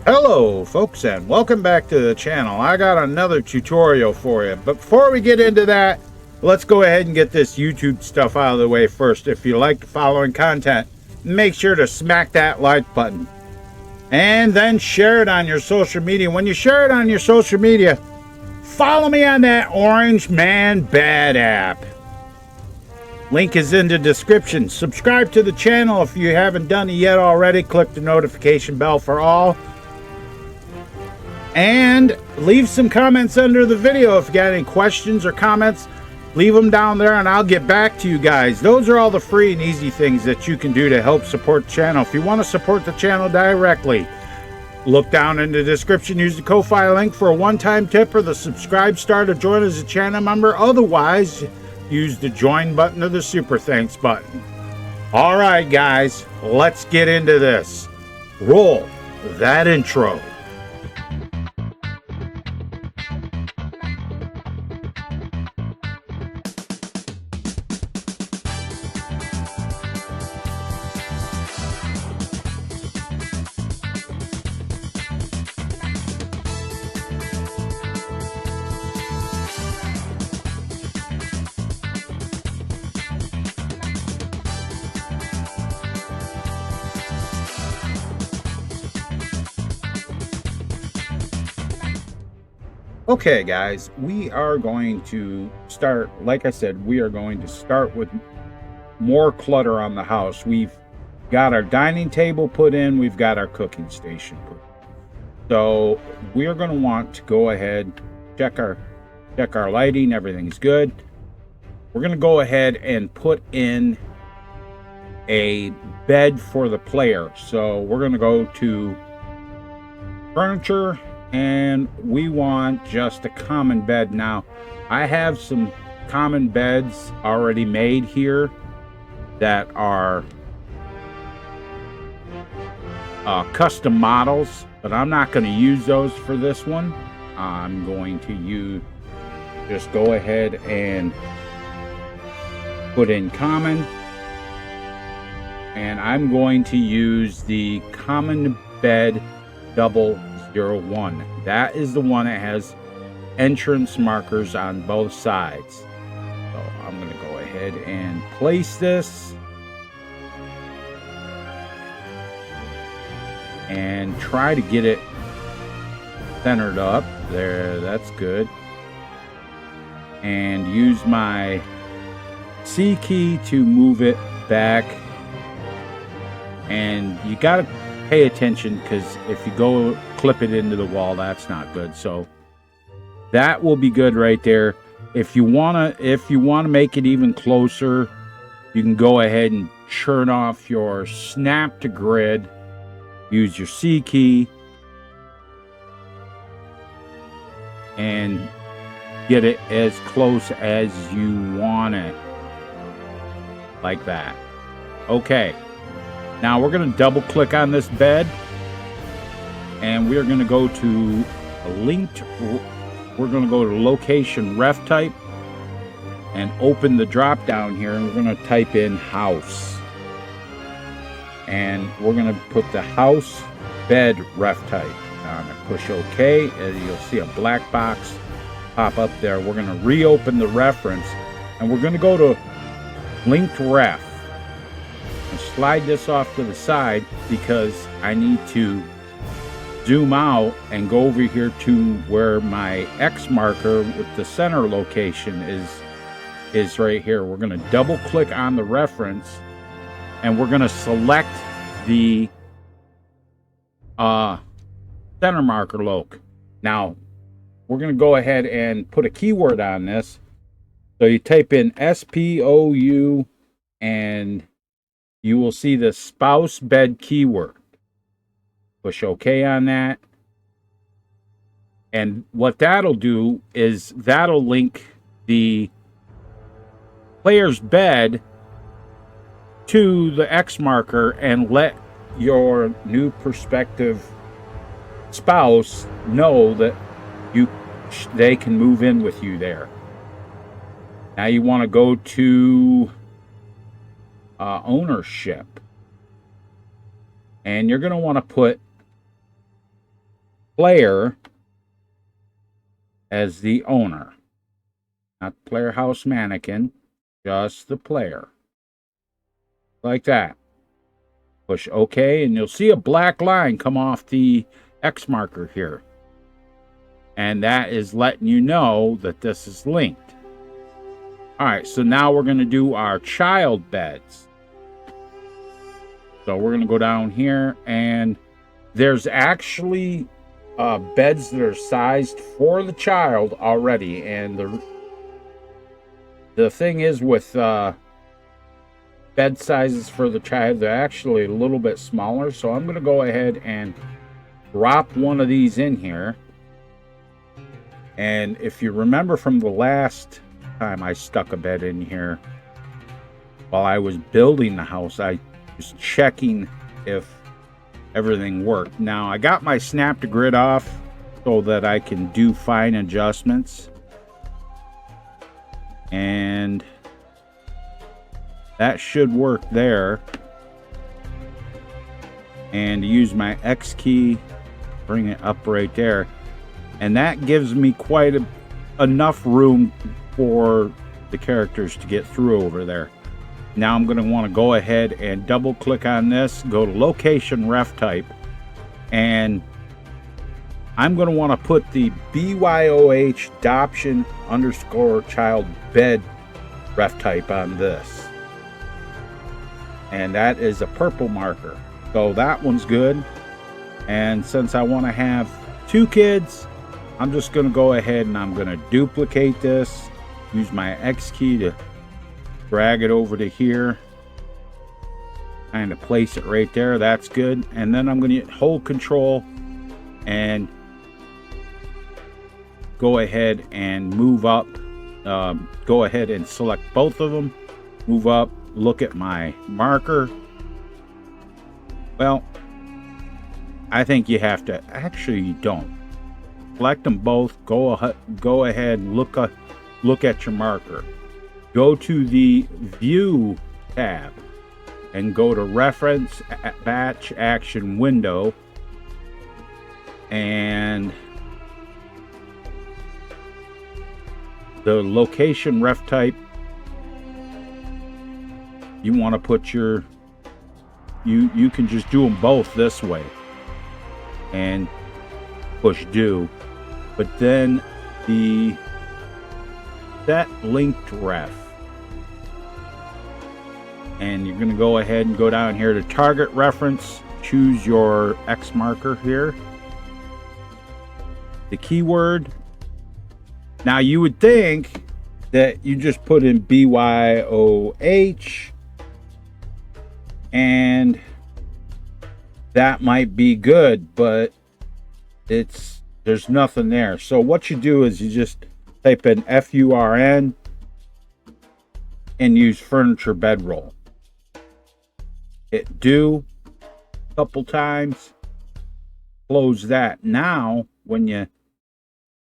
Hello folks, and welcome back to the channel. I got another tutorial for you, but before we get into that, let's go ahead and get this YouTube stuff out of the way first. If you like the following content, make sure to smack that like button and then share it on your social media. When you share it on your social media, follow me on that Orange Man Bad app. Link is in the description. Subscribe to the channel if you haven't done it yet already. Click the notification bell for all. And leave some comments under the video. If you got any questions or comments, leave them down there and I'll get back to you guys. Those are all the free and easy things that you can do to help support the channel. If you want to support the channel directly, look down in the description. Use the Ko-Fi link for a one-time tip or the subscribe star to join as a channel member. Otherwise, use the join button or the super thanks button. All right, guys, let's get into this. Roll that intro. Okay guys, we are going to start, like I said, we are going to start with more clutter on the house. We've got our dining table put in, we've got our cooking station put in. So we're going to want to go ahead, check our lighting, everything's good. We're going to go ahead and put in a bed for the player. So we're going to go to furniture, and we want just a common bed. Now, I have some common beds already made here that are custom models, but I'm not going to use those for this one. I'm going to just go ahead and put in common, and I'm going to use the common bed 001. That is the one that has entrance markers on both sides. So I'm going to go ahead and place this and try to get it centered up there. That's good. And use my C key to move it back. And you got to pay attention, because if you go clip it into the wall, that's not good. So that will be good right there. If you want to make it even closer, you can go ahead and turn off your snap to grid. Use your C key and get it as close as you want it, like that. Okay. Now we're going to double click on this bed, and we're going to go to we're going to go to location ref type and open the drop down here, and we're going to type in house, and we're going to put the house bed ref type. Now I'm going to push OK, and you'll see a black box pop up there. We're going to reopen the reference, and we're going to go to linked ref. Slide this off to the side because I need to zoom out and go over here to where my X marker with the center location is right here. We're going to double click on the reference, and we're going to select the center marker loc. Now we're going to go ahead and put a keyword on this. So you type in SPOU, and you will see the spouse bed keyword. Push OK on that. And what that'll do is that'll link the player's bed to the X marker and let your new prospective spouse know that they can move in with you there. Now you want to go to ownership, and you're going to want to put player as the owner. Not player house mannequin, just the player. Like that. Push OK, and you'll see a black line come off the X marker here. And that is letting you know that this is linked. All right, so now we're going to do our child beds. So we're going to go down here, and there's actually beds that are sized for the child already. And the thing is with bed sizes for the child, they're actually a little bit smaller. So I'm going to go ahead and drop one of these in here. And if you remember from the last time I stuck a bed in here, while I was building the house, I was checking if everything worked. Now I got my snap to grid off so that I can do fine adjustments, and that should work there. And use my X key, bring it up right there, and that gives me quite enough room for the characters to get through over there. Now I'm going to want to go ahead and double click on this, go to location ref type, and I'm going to want to put the BYOH adoption _ child bed ref type on this. And that is a purple marker. So that one's good. And since I want to have 2 kids, I'm just going to go ahead and I'm going to duplicate this, use my X key to drag it over to here, kind of place it right there. That's good. And then I'm going to hold control and go ahead and move up. Go ahead and select both of them, move up, look at my marker. Well, I think you have to, actually you don't. Select them both, go ahead and look at your marker. Go to the View tab and go to Reference Batch Action Window, and the location ref type, you want to put your, you can just do them both this way and push do, but then the set linked ref, and you're going to go ahead and go down here to target reference, choose your X marker here, the keyword. Now you would think that you just put in BYOH and that might be good, but there's nothing there. So what you do is you just type in FURN and use furniture bedroll. Hit do a couple times, close that. Now when you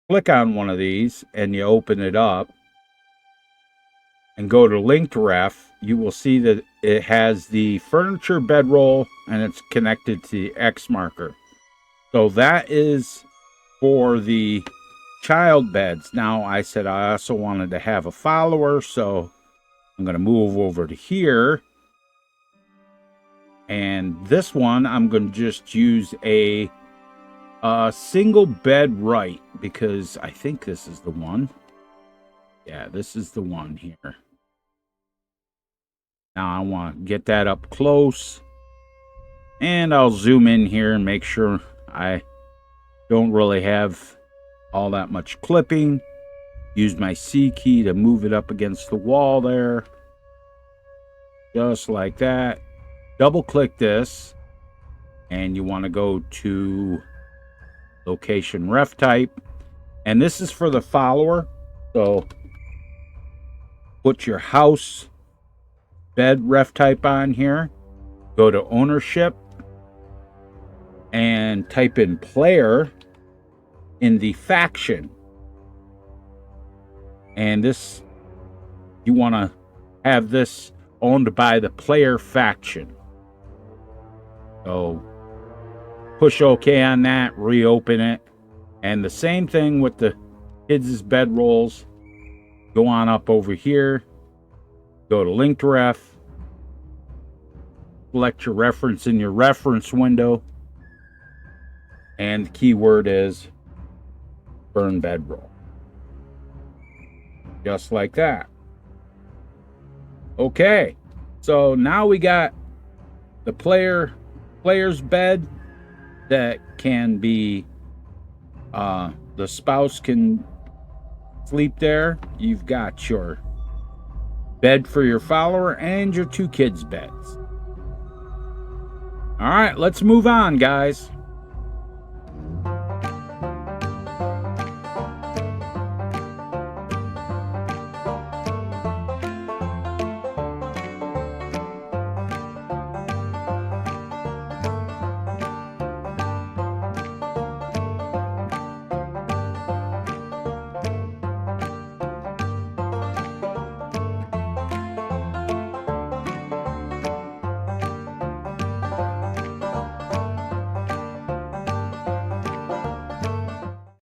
click on one of these and you open it up and go to linked ref, you will see that it has the furniture bedroll and it's connected to the X marker. So that is for the child beds. Now I said I also wanted to have a follower, so I'm going to move over to here, and this one I'm going to just use a single bed right, because I think this is the one. Yeah, this is the one here. Now I want to get that up close, and I'll zoom in here and make sure I don't really have all that much clipping. Use my C key to move it up against the wall there, just like that. Double click this, and you want to go to location ref type, and this is for the follower. So put your house bed ref type on here, go to ownership and type in player in the faction, and this, you want to have this owned by the player faction. So push OK on that, reopen it. And the same thing with the kids' bed rolls. Go on up over here, go to linked ref, select your reference in your reference window, and the keyword is burn bedroll. Just like that. Okay, so now we got the player's bed that can be the spouse can sleep there. You've got your bed for your follower and your two kids' beds. All right, let's move on, guys.